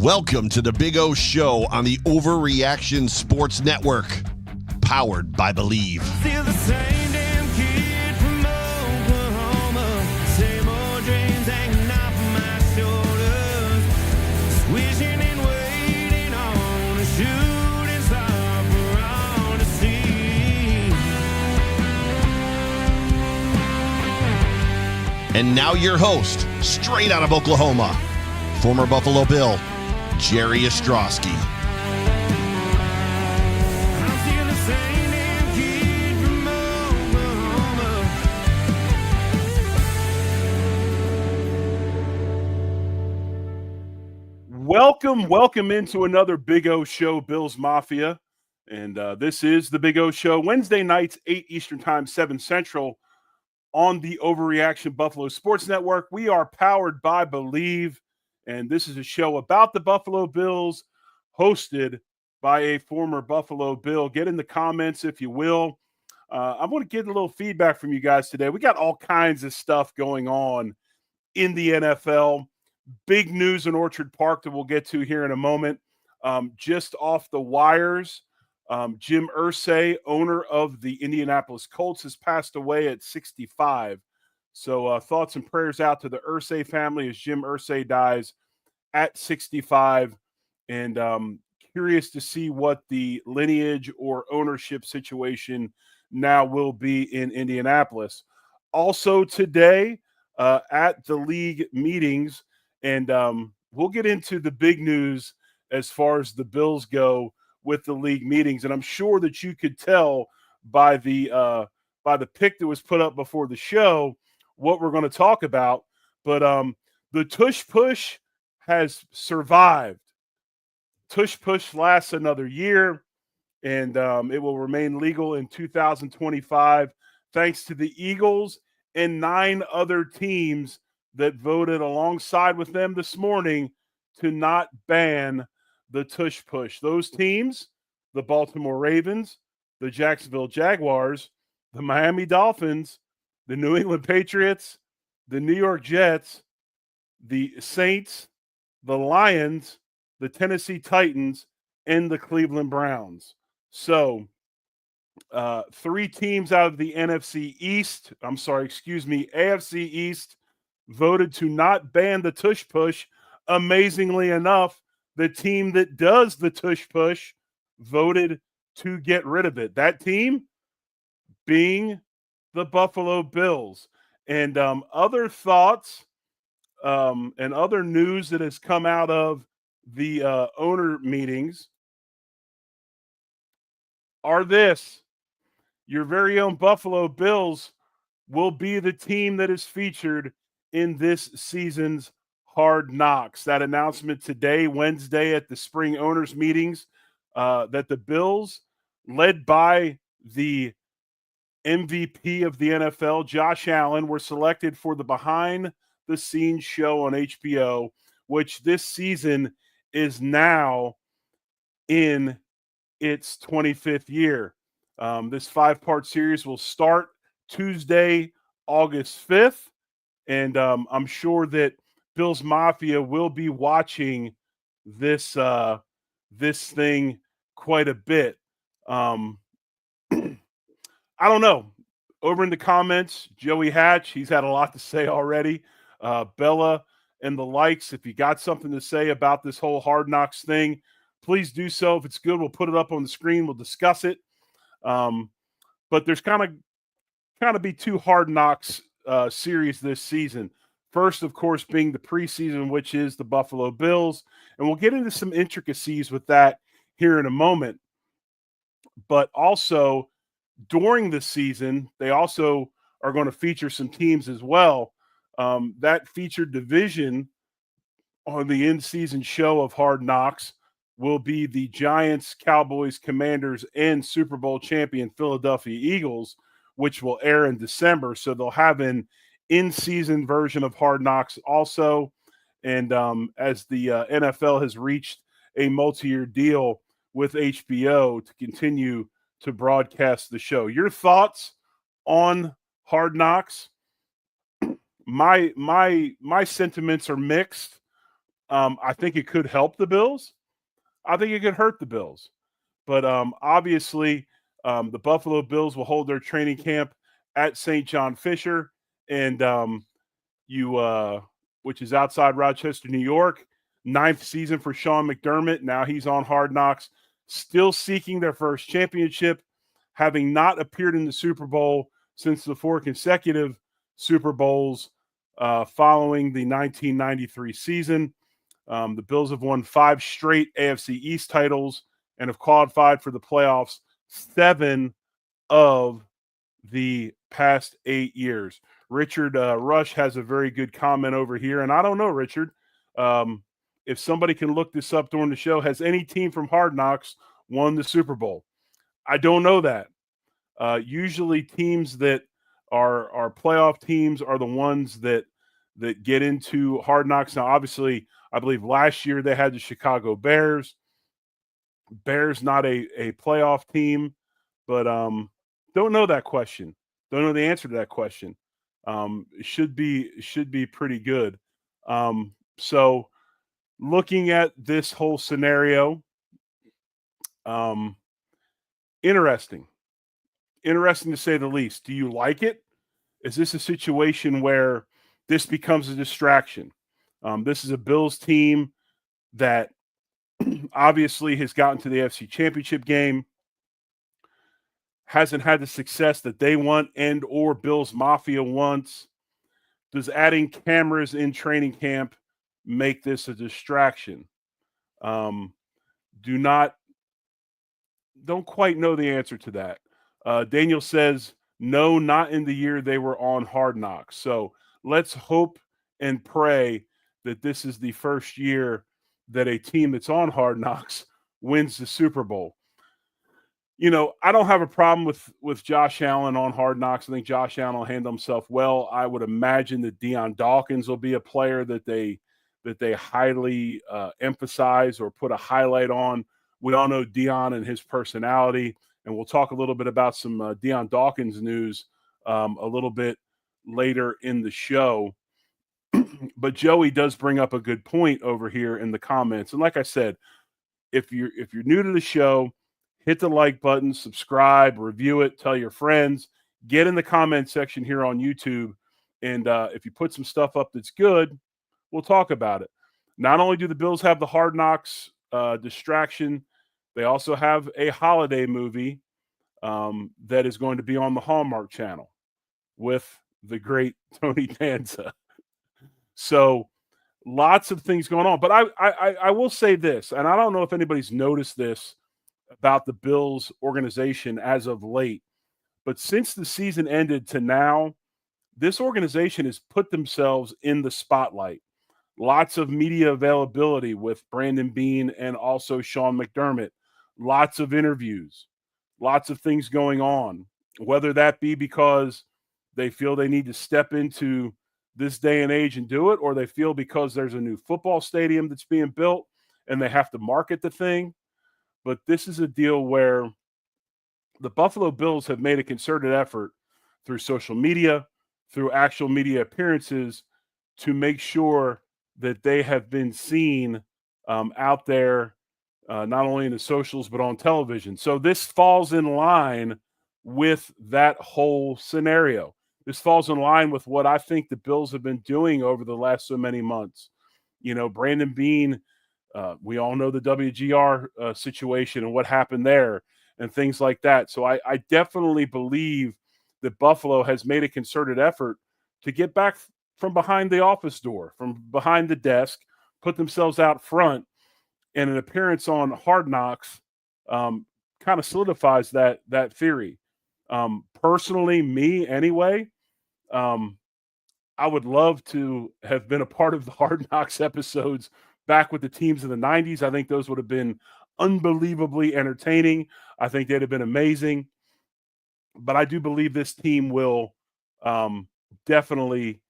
Welcome to the Big O Show on the Overreaction Sports Network, powered by Believe. Still the same damn kid from Oklahoma, same old dreams hanging off my shoulders, wishing and waiting on a shooting star for all to see. And now your host, straight out of Oklahoma, former Buffalo Bill, Jerry Ostroski. I'm still the same damn kid from Oklahoma. Welcome into another Big O Show, Bills Mafia. And this is the Big O Show, Wednesday nights, 8 Eastern Time, 7 Central, on the Overreaction Buffalo Sports Network. We are powered by Believe, and this is a show about the Buffalo Bills, hosted by a former Buffalo Bill. Get in the comments, if you will. I want to get a little feedback from you guys today. We got all kinds of stuff going on in the NFL. Big news in Orchard Park that we'll get to here in a moment. Just off the wires, Jim Irsay, owner of the Indianapolis Colts, has passed away at 65. So thoughts and prayers out to the Irsay family as Jim Irsay dies at 65. And curious to see what the lineage or ownership situation now will be in Indianapolis. Also today at the league meetings, and we'll get into the big news as far as the Bills go with the league meetings. And I'm sure that you could tell by the pick that was put up before the show what we're going to talk about. But the tush push has survived. Tush push lasts another year, and it will remain legal in 2025, thanks to the Eagles and 9 other teams that voted alongside with them this morning to not ban the tush push. Those teams, the Baltimore Ravens, the Jacksonville Jaguars, the Miami Dolphins, the New England Patriots, the New York Jets, the Saints, the Lions, the Tennessee Titans, and the Cleveland Browns. So 3 teams out of the AFC East voted to not ban the tush push. Amazingly enough, the team that does the tush push voted to get rid of it. That team being the Buffalo Bills. And other thoughts and other news that has come out of the owner meetings are this: your very own Buffalo Bills will be the team that is featured in this season's Hard Knocks. That announcement today, Wednesday, at the spring owners meetings, that the Bills, led by the MVP of the NFL, Josh Allen, were selected for the Behind the Scenes show on HBO, which this season is now in its 25th year. This 5-part series will start Tuesday, August 5th, and I'm sure that Bills Mafia will be watching this thing quite a bit. I don't know. Over in the comments, Joey Hatch, he's had a lot to say already. Bella and the likes, if you got something to say about this whole Hard Knocks thing, please do so. If it's good, we'll put it up on the screen. We'll discuss it. But there's kind of be 2 Hard Knocks series this season. First, of course, being the preseason, which is the Buffalo Bills. And we'll get into some intricacies with that here in a moment. But also, during the season, they also are going to feature some teams as well. That featured division on the in-season show of Hard Knocks will be the Giants, Cowboys, Commanders, and Super Bowl champion Philadelphia Eagles, which will air in December. So they'll have an in-season version of Hard Knocks also. And as the NFL has reached a multi-year deal with HBO to continue to broadcast the show. Your thoughts on Hard Knocks? My sentiments are mixed. I think it could help the Bills. I think it could hurt the Bills. But obviously, the Buffalo Bills will hold their training camp at St. John Fisher, and which is outside Rochester, New York. 9th season for Sean McDermott. Now he's on Hard Knocks, still seeking their first championship, having not appeared in the Super Bowl since the 4 consecutive Super Bowls following the 1993 season. The Bills have won 5 straight AFC East titles and have qualified for the playoffs 7 of the past 8 years. Richard Rush has a very good comment over here. And I don't know, Richard, if somebody can look this up during the show, has any team from Hard Knocks won the Super Bowl? I don't know that. Usually teams that are playoff teams are the ones that get into Hard Knocks. Now, obviously, I believe last year they had the Chicago Bears. Bears not a playoff team, but don't know that question. Don't know the answer to that question. It should be pretty good. So looking at this whole scenario, interesting to say the least. Do you like it? Is this a situation where this becomes a distraction? This is a Bills team that obviously has gotten to the AFC Championship game, hasn't had the success that they want and or Bills Mafia wants. Does adding cameras in training camp make this a distraction? Don't quite know the answer to that. Daniel says, no, not in the year they were on Hard Knocks. So let's hope and pray that this is the first year that a team that's on Hard Knocks wins the Super Bowl. I don't have a problem with Josh Allen on Hard Knocks. I think Josh Allen will handle himself well. I would imagine that Deion Dawkins will be a player that they highly emphasize or put a highlight on. We all know Deion and his personality, and we'll talk a little bit about some Deion Dawkins news a little bit later in the show. But Joey does bring up a good point over here in the comments. And like I said, if you're new to the show, hit the like button, subscribe, review it, tell your friends, get in the comment section here on YouTube. And if you put some stuff up that's good, we'll talk about it. Not only do the Bills have the Hard Knocks distraction, they also have a holiday movie that is going to be on the Hallmark Channel with the great Tony Danza. So lots of things going on. But I will say this, and I don't know if anybody's noticed this about the Bills organization as of late, but since the season ended to now, this organization has put themselves in the spotlight. Lots of media availability with Brandon Beane and also Sean McDermott. Lots of interviews, lots of things going on, whether that be because they feel they need to step into this day and age and do it, or they feel because there's a new football stadium that's being built and they have to market the thing. But this is a deal where the Buffalo Bills have made a concerted effort through social media, through actual media appearances, to make sure that they have been seen out there, not only in the socials, but on television. So this falls in line with that whole scenario. This falls in line with what I think the Bills have been doing over the last so many months. Brandon Beane, we all know the WGR situation and what happened there and things like that. So I definitely believe that Buffalo has made a concerted effort to get back from behind the office door, from behind the desk, put themselves out front, and an appearance on Hard Knocks kind of solidifies that theory. Personally, me anyway, I would love to have been a part of the Hard Knocks episodes back with the teams in the 90s. I think those would have been unbelievably entertaining. I think they'd have been amazing. But I do believe this team will definitely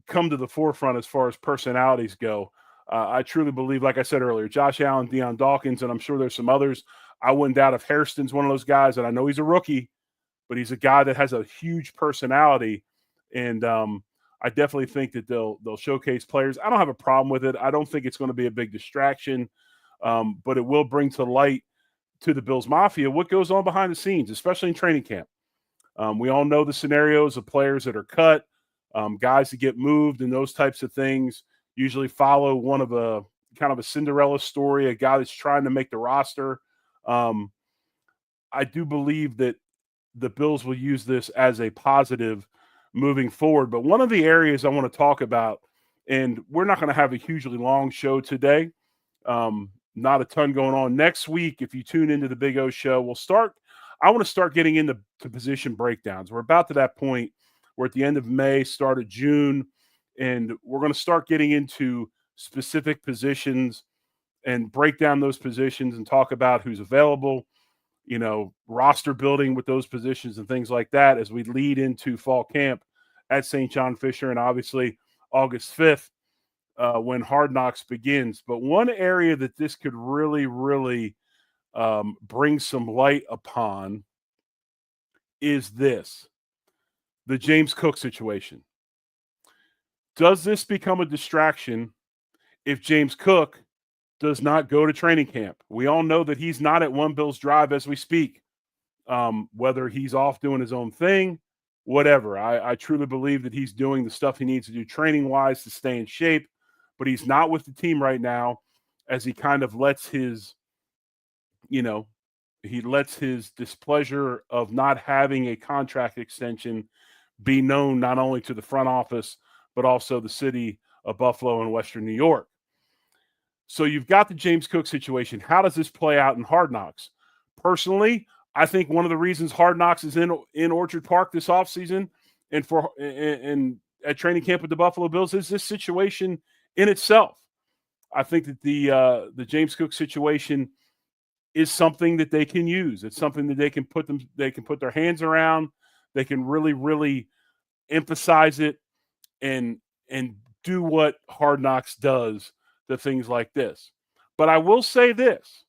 come to the forefront as far as personalities go. I truly believe, like I said earlier, Josh Allen, Deion Dawkins, and I'm sure there's some others. I wouldn't doubt if Hairston's one of those guys, and I know he's a rookie, but he's a guy that has a huge personality. And I definitely think that they'll showcase players. I don't have a problem with it. I don't think it's going to be a big distraction, but it will bring to light to the Bills Mafia what goes on behind the scenes, especially in training camp. We all know the scenarios of players that are cut, guys that get moved, and those types of things usually follow one of a kind of a Cinderella story, a guy that's trying to make the roster. I do believe that the Bills will use this as a positive moving forward. But one of the areas I want to talk about, and we're not going to have a hugely long show today, not a ton going on. Next week, if you tune into the Big O show, I want to start getting into position breakdowns. We're about to that point. We're at the end of May, start of June, and we're going to start getting into specific positions and break down those positions and talk about who's available, roster building with those positions and things like that as we lead into fall camp at St. John Fisher and obviously August 5th when Hard Knocks begins. But one area that this could really, really bring some light upon is the James Cook situation. Does this become a distraction if James Cook does not go to training camp? We all know that he's not at One Bills Drive as we speak, whether he's off doing his own thing, whatever. I truly believe that he's doing the stuff he needs to do training-wise to stay in shape, but he's not with the team right now as he kind of lets his displeasure of not having a contract extension be known not only to the front office, but also the city of Buffalo and Western New York. So you've got the James Cook situation. How does this play out in Hard Knocks? Personally, I think one of the reasons Hard Knocks is in Orchard Park this offseason and at training camp with the Buffalo Bills is this situation in itself. I think that the James Cook situation is something that they can use. It's something that they can put their hands around. They can really, really emphasize it and do what Hard Knocks does to things like this. But I will say this,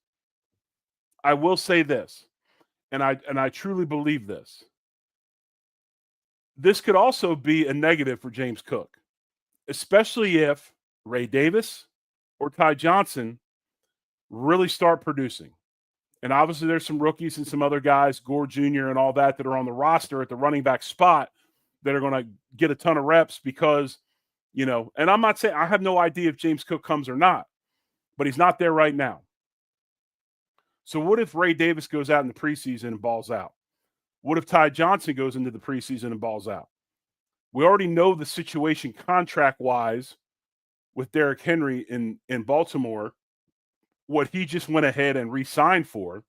and I truly believe this. This could also be a negative for James Cook, especially if Ray Davis or Ty Johnson really start producing. And obviously there's some rookies and some other guys, Gore Jr. and all that are on the roster at the running back spot that are going to get a ton of reps because, and I'm not saying I have no idea if James Cook comes or not, but he's not there right now. So what if Ray Davis goes out in the preseason and balls out? What if Ty Johnson goes into the preseason and balls out? We already know the situation contract-wise with Derrick Henry in Baltimore, what he just went ahead and re-signed for,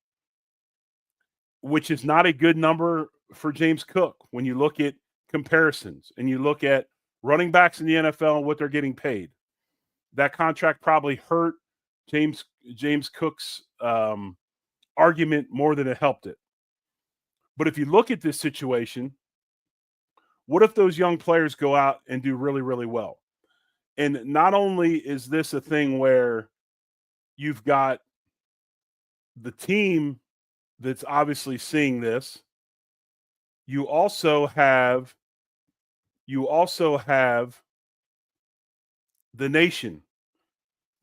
which is not a good number for James Cook when you look at comparisons and you look at running backs in the NFL and what they're getting paid. That contract probably hurt James Cook's argument more than it helped it. But if you look at this situation, what if those young players go out and do really, really well? And not only is this a thing where you've got the team that's obviously seeing this, you also have the nation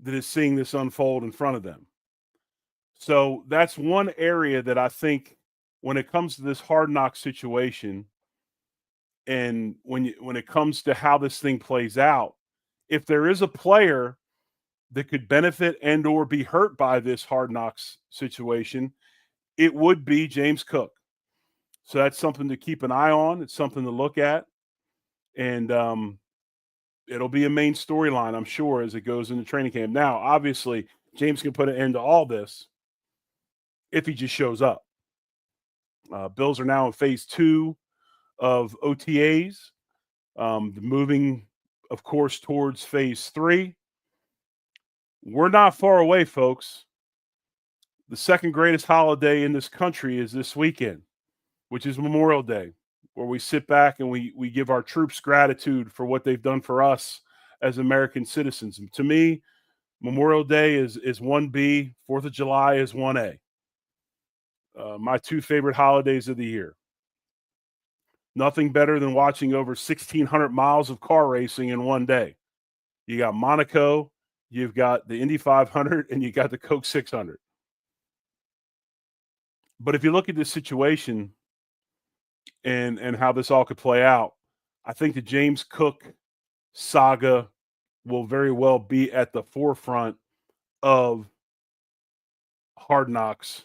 that is seeing this unfold in front of them. So that's one area that I think when it comes to this Hard Knock situation and when it comes to how this thing plays out, if there is a player that could benefit and or be hurt by this Hard Knocks situation, it would be James Cook. So that's something to keep an eye on. It's something to look at. And it'll be a main storyline, I'm sure, as it goes into training camp. Now, obviously, James can put an end to all this if he just shows up. Bills are now in phase 2 of OTAs, moving, of course, towards phase 3. We're not far away, folks. The second greatest holiday in this country is this weekend, which is Memorial Day, where we sit back and we give our troops gratitude for what they've done for us as American citizens. And to me, Memorial Day is 1B, 4th of July is 1A. My two favorite holidays of the year. Nothing better than watching over 1,600 miles of car racing in one day. You got Monaco, you've got the Indy 500, and you got the Coke 600. But if you look at this situation and how this all could play out, I think the James Cook saga will very well be at the forefront of Hard Knocks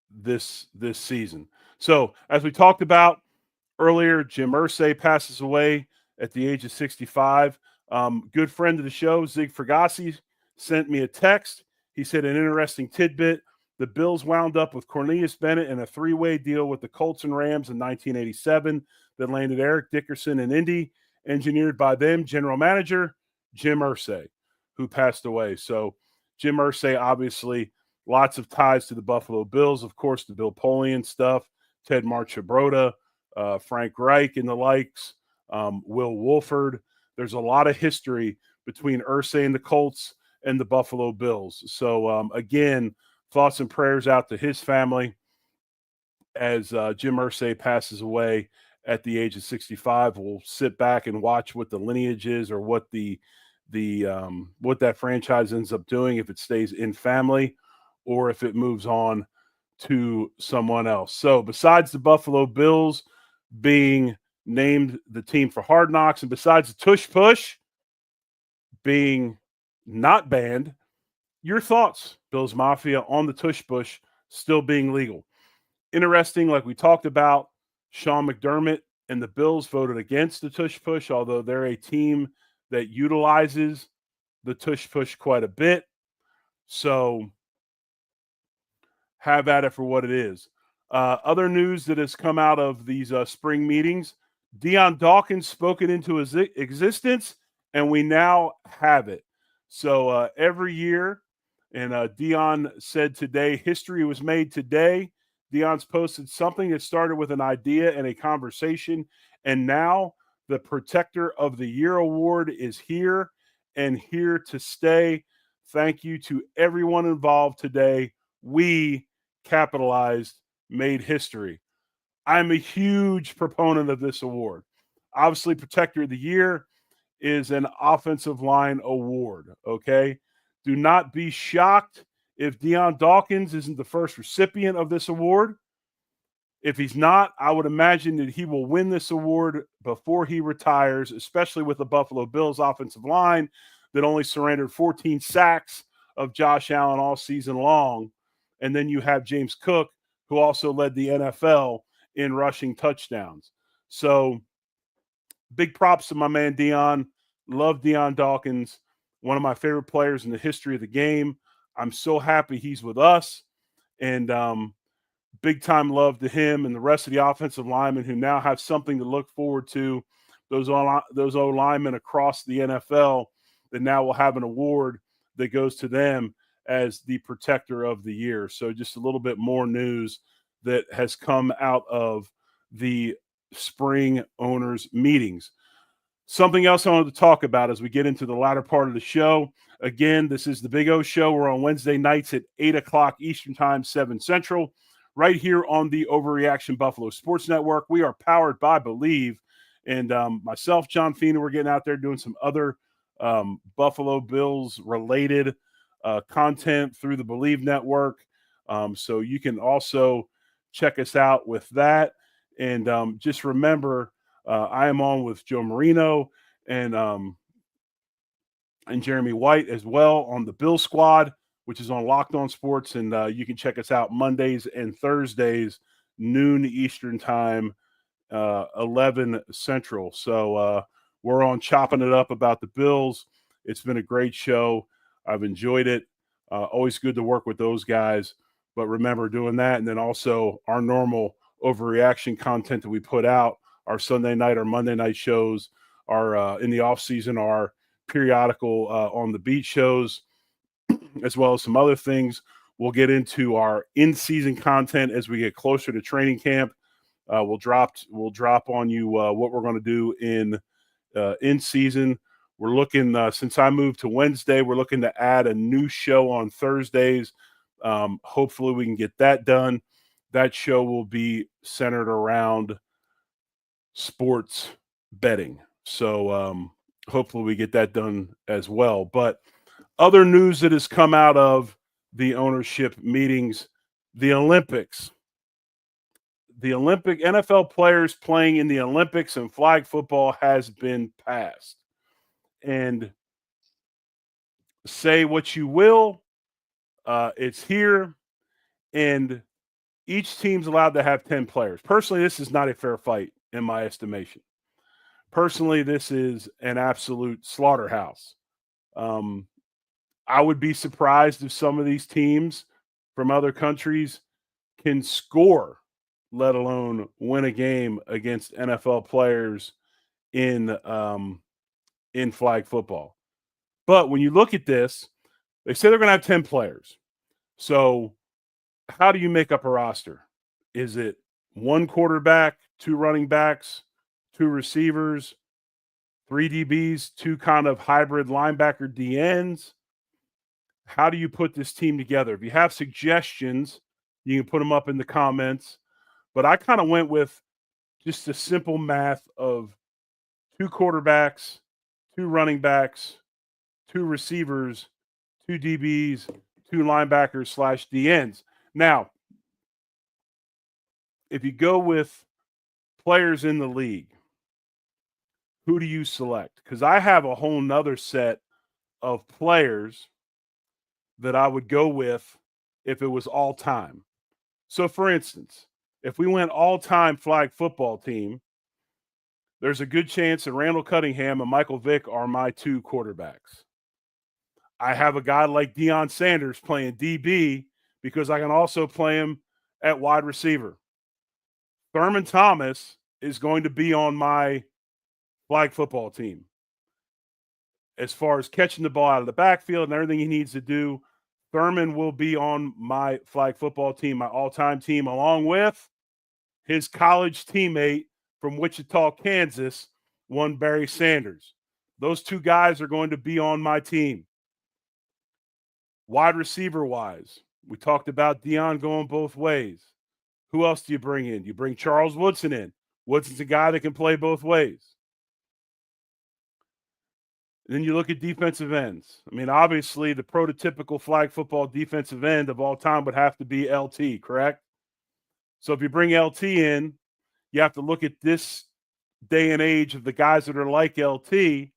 this season. So, as we talked about earlier, Jim Irsay passes away at the age of 65. Good friend of the show, Zig Fergassi, sent me a text. He said an interesting tidbit. The Bills wound up with Cornelius Bennett in a three-way deal with the Colts and Rams in 1987 that landed Eric Dickerson in Indy, engineered by them general manager Jim Irsay, who passed away. So Jim Irsay, obviously, lots of ties to the Buffalo Bills. Of course, the Bill Polian stuff, Ted Marchibroda, Frank Reich and the likes, Will Wolford. There's a lot of history between Irsay and the Colts and the Buffalo Bills. So, again, thoughts and prayers out to his family as Jim Irsay passes away at the age of 65. We'll sit back and watch what the lineage is, or what what that franchise ends up doing, if it stays in family or if it moves on to someone else. So besides the Buffalo Bills being named the team for Hard Knocks, and besides the Tush Push being not banned, your thoughts, Bills Mafia, on the Tush Push still being legal? Interesting, like we talked about, Sean McDermott and the Bills voted against the Tush Push, although they're a team that utilizes the Tush Push quite a bit. So have at it for what it is. Other news that has come out of these spring meetings, Dion Dawkins spoken into his existence, and we now have it. So every year, and Dion said today, history was made today. Dion's posted something that started with an idea and a conversation, and now the Protector of the Year award is here and here to stay. Thank you to everyone involved today. We capitalized, made history. I'm a huge proponent of this award. Obviously, Protector of the Year is an offensive line award, okay? Do not be shocked if Dion Dawkins isn't the first recipient of this award. If he's not, I would imagine that he will win this award before he retires, especially with the Buffalo Bills offensive line that only surrendered 14 sacks of Josh Allen all season long. And then you have James Cook, who also led the NFL in rushing touchdowns. So big props to my man Dion. Love Dion Dawkins, one of my favorite players in the history of the game. I'm so happy he's with us. And big time love to him and the rest of the offensive linemen who now have something to look forward to. Those O-linemen across the NFL that now will have an award that goes to them as the Protector of the Year. So just a little bit more news that has come out of the spring owners meetings. Something else I wanted to talk about as we get into the latter part of the show. Again, this is the Big O Show. We're on Wednesday nights at 8 o'clock Eastern Time, 7 Central, right here on the Overreaction Buffalo Sports Network. We are powered by Believe. And myself, John Fina, we're getting out there doing some other Buffalo Bills-related content through the Believe Network. So you can also check us out with that. And just remember, I am on with Joe Marino and Jeremy White as well on the Bill Squad, which is on Locked On Sports. And you can check us out Mondays and Thursdays, noon Eastern Time, 11 Central. So we're on chopping it up about the Bills. It's been a great show. I've enjoyed it. Always good to work with those guys. But remember doing that. And then also our normal overreaction content that we put out, our Sunday night or Monday night shows, are in the off season, our periodical on the beat shows, as well as some other things. We'll get into our in-season content as we get closer to training camp. We'll drop on you what we're going to do in season. We're looking, since I moved to Wednesday, we're looking to add a new show on Thursdays. Hopefully we can get that done. That show will be centered around sports betting. So hopefully we get that done as well. But other news that has come out of the ownership meetings, the Olympics. The Olympic NFL players playing in the Olympics and flag football has been passed. And say what you will, it's here, and each team's allowed to have 10 players. Personally, this is not a fair fight in my estimation. Personally, this is an absolute slaughterhouse. I would be surprised if some of these teams from other countries can score, let alone win a game against NFL players in flag football. But when you look at this, they say they're going to have 10 players. So how do you make up a roster? Is it one quarterback, two running backs, two receivers, three DBs, two kind of hybrid linebacker DNs? How do you put this team together? If you have suggestions, you can put them up in the comments. But I kind of went with just the simple math of two quarterbacks, two running backs, two receivers, two DBs, two linebackers / DNs. Now, if you go with players in the league, who do you select? Because I have a whole nother set of players that I would go with if it was all time. So, for instance, if we went all-time flag football team, there's a good chance that Randall Cunningham and Michael Vick are my two quarterbacks. I have a guy like Deion Sanders playing DB because I can also play him at wide receiver. Thurman Thomas is going to be on my flag football team. As far as catching the ball out of the backfield and everything he needs to do, Thurman will be on my flag football team, my all-time team, along with his college teammate from Wichita, Kansas, one Barry Sanders. Those two guys are going to be on my team. Wide receiver-wise, we talked about Deion going both ways. Who else do you bring in? You bring Charles Woodson in. Woodson's a guy that can play both ways. And then you look at defensive ends. I mean, obviously, the prototypical flag football defensive end of all time would have to be LT, correct? So if you bring LT in, you have to look at this day and age of the guys that are like LT.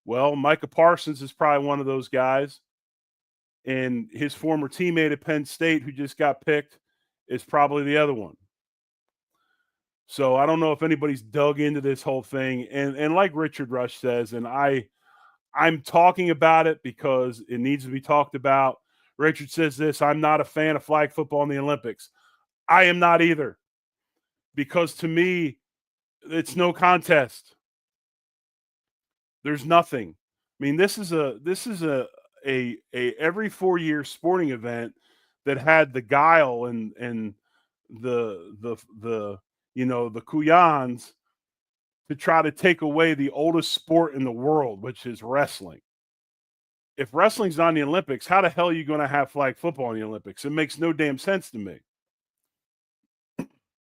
Well, Micah Parsons is probably one of those guys. And his former teammate at Penn State, who just got picked, is probably the other one. So I don't know if anybody's dug into this whole thing. And like Richard Rush says, and I'm talking about it because it needs to be talked about. Richard says this: I'm not a fan of flag football in the Olympics. I am not either, because to me, it's no contest. There's nothing. I mean, this is a every 4-year sporting event that had the guile and the kuyans to try to take away the oldest sport in the world, which is wrestling. If wrestling's not in the Olympics, how the hell are you going to have flag football in the Olympics? It makes no damn sense to me.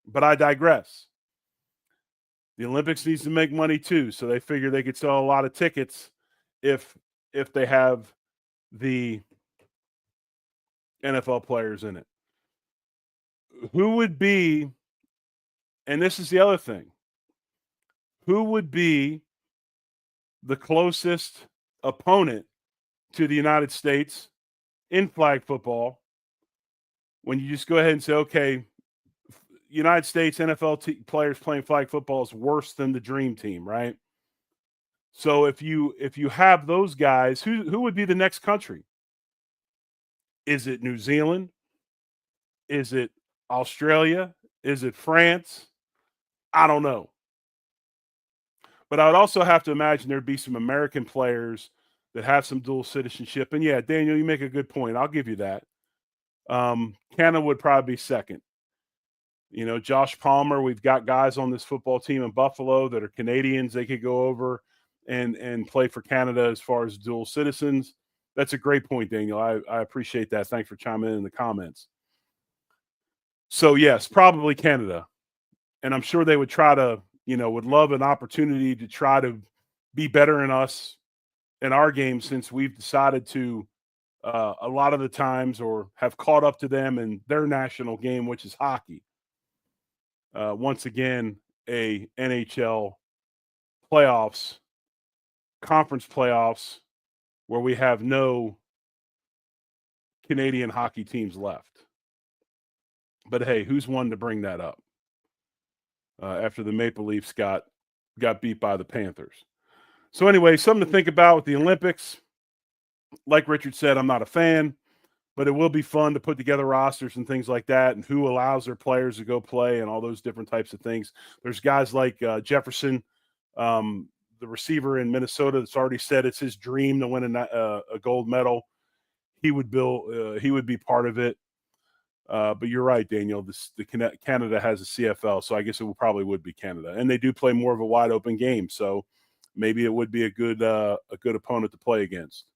But I digress. The Olympics needs to make money too, so they figure they could sell a lot of tickets if they have the NFL players in it. Who would be, and this is the other thing, who would be the closest opponent to the United States in flag football when you just go ahead and say, okay, United States NFL players playing flag football is worse than the dream team, right? So if you have those guys, who would be the next country? Is it New Zealand? Is it Australia? Is it France? I don't know. But I would also have to imagine there'd be some American players that have some dual citizenship. And yeah, Daniel, you make a good point. I'll give you that. Canada would probably be second. You know, Josh Palmer, we've got guys on this football team in Buffalo that are Canadians. They could go over and play for Canada as far as dual citizens. That's a great point, Daniel. I appreciate that. Thanks for chiming in the comments. So, yes, probably Canada. And I'm sure they would try to would love an opportunity to try to be better than us in our game, since we've decided to a lot of the times, or have caught up to them in their national game, which is hockey. Once again, a NHL playoffs, conference playoffs, where we have no Canadian hockey teams left. But hey, who's one to bring that up after the Maple Leafs got beat by the Panthers? So anyway, something to think about with the Olympics. Like Richard said, I'm not a fan, but it will be fun to put together rosters and things like that, and who allows their players to go play and all those different types of things. There's guys like Jefferson, the receiver in Minnesota, that's already said it's his dream to win a gold medal. He would be part of it. But you're right, Daniel. Canada has a CFL, so I guess it probably would be Canada, and they do play more of a wide open game. So maybe it would be a good opponent to play against.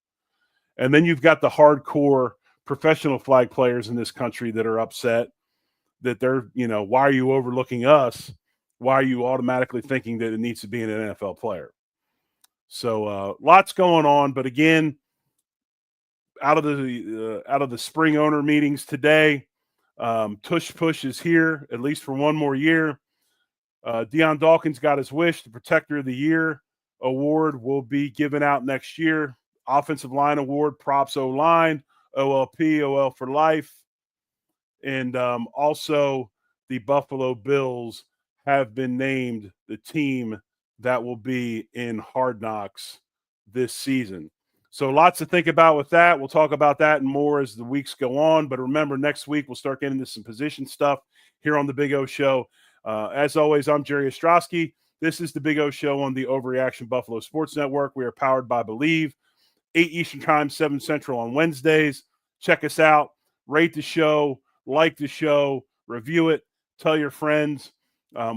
And then you've got the hardcore professional flag players in this country that are upset that they're, why are you overlooking us? Why are you automatically thinking that it needs to be an NFL player? So lots going on. But again, out of the spring owner meetings today, tush push is here, at least for one more year. Deion Dawkins got his wish. The Protector of the Year award will be given out next year. Offensive line award, props O-line, OLP, OL for life. And also the Buffalo Bills have been named the team that will be in Hard Knocks this season. So lots to think about with that. We'll talk about that and more as the weeks go on. But remember, next week we'll start getting into some position stuff here on the Big O Show. As always, I'm Jerry Ostroski. This is the Big O Show on the Overreaction Buffalo Sports Network. We are powered by Believe. 8 Eastern Time, 7 Central on Wednesdays. Check us out. Rate the show. Like the show. Review it. Tell your friends.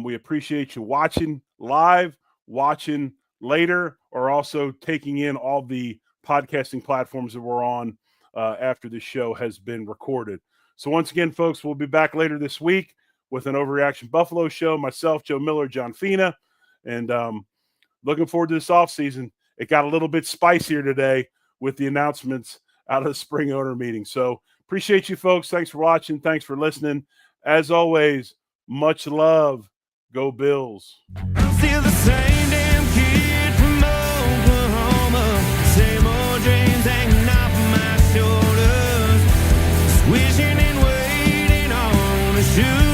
We appreciate you watching live, watching later, or also taking in all the podcasting platforms that we're on after the show has been recorded. So once again, folks, we'll be back later this week with an Overreaction Buffalo show. Myself, Joe Miller, John Fina, and looking forward to this offseason. It got a little bit spicier today with the announcements out of the spring owner meeting. So appreciate you, folks. Thanks for watching. Thanks for listening. As always, much love. Go Bills. I'm still the same damn kid from Oklahoma. Same old dreams hanging off my shoulders. Wishing and waiting on a shoe.